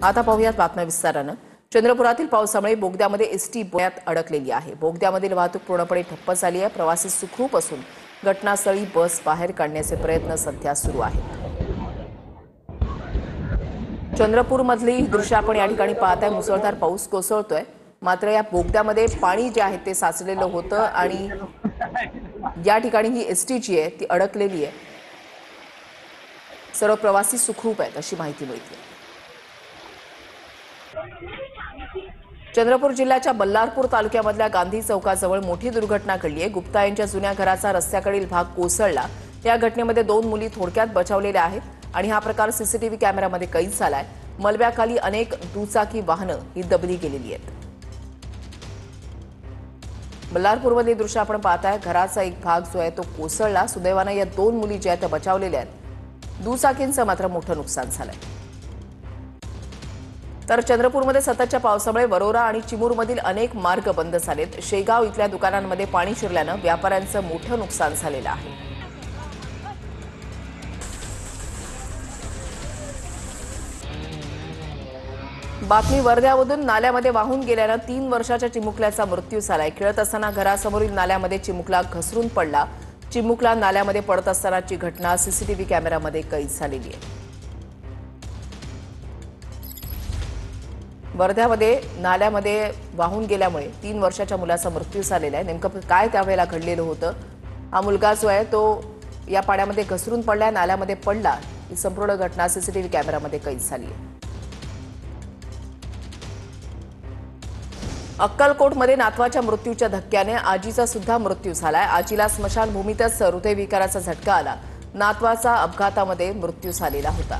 आता पाहूयात बातम्या विस्तारानं। चंद्रपुरातील पावसामुळे बोगद्यामध्ये एसटी पुण्यात अडकलेली आहे। बोगद्यामधील वाहतूक पूर्णपणे ठप्प झाली आहे। प्रवासी सुखरूप असून घटनास्थळी बस बाहेर काढण्याचे प्रयत्न सध्या सुरू आहेत। चंद्रपूरमधली दृश्य आपण या ठिकाणी पाहताय। मुसळधार पाऊस कोसळतोय, मात्र या बोगद्यामध्ये पाणी जे आहे ते साचलेलं होतं आणि या ठिकाणी ही एसटी जी आहे ती अडकलेली आहे। सर्व प्रवासी सुखरूप आहेत अशी माहिती मिळते। चंद्रपूर जिल्ह्याच्या बल्लारपूर तालुक्यामधल्या गांधी चौकाजवळ मोठी दुर्घटना घडली आहे। गुप्ता यांच्या जुन्या घराचा रस्त्याकडील भाग कोसळला। या घटनेमध्ये 2 मुली थोडक्यात बचावलेल्या आहेत आणि हा प्रकार सीसीटीव्ही कॅमेऱ्यामध्ये कैद झालाय। मलब्याखाली अनेक दुचाकी वाहनं ही दबली गेलेली आहेत। बल्लारपूरमधली दृश्य आपण पाहताय। घराचा एक भाग जो आहे तो कोसळला। सुदैवाने या 2 मुली ज्या त्या बचावलेल्या आहेत। दुचाकींचं मात्र मोठं नुकसान झालंय। तर चंद्रपूरमध्ये सततच्या पावसामुळे वरोरा आणि चिमूरमधील अनेक मार्ग बंद झालेत। शेगाव इथल्या दुकानांमध्ये पाणी शिरल्यानं व्यापाऱ्यांचं मोठं नुकसान झालेलं आहे। बातमी वर्ध्यामधून नाल्यामध्ये वाहून गेल्यानं 3 वर्षाच्या चिमुकल्याचा मृत्यू झालाय। खेळत असताना घरासमोरील नाल्यामध्ये चिमुकला घसरून पडला। चिमुकला नाल्यामध्ये पडत असतानाची घटना सीसीटीव्ही कॅमेऱ्यामध्ये कैद झालेली आहे। वर्ध्यामध्ये नाल्यामध्ये वाहून गेल्यामुळे 3 वर्षाच्या मुलाचा मृत्यू झालेला आहे। नेमकं काय त्यावेळेला घडलेलं होतं? हा मुलगा जो आहे तो या पाण्यामध्ये घसरून पडला, नाल्यामध्ये पडला। ही संपूर्ण घटना सीसीटीव्ही कॅमेऱ्यामध्ये कैद झाली आहे। अक्कलकोटमध्ये नातवाच्या मृत्यूच्या धक्क्याने आजीचा सुद्धा मृत्यू झालाय। आजीला स्मशानभूमीतच हृदयविकाराचा झटका आला। नातवाचा अपघातामध्ये मृत्यू झालेला होता।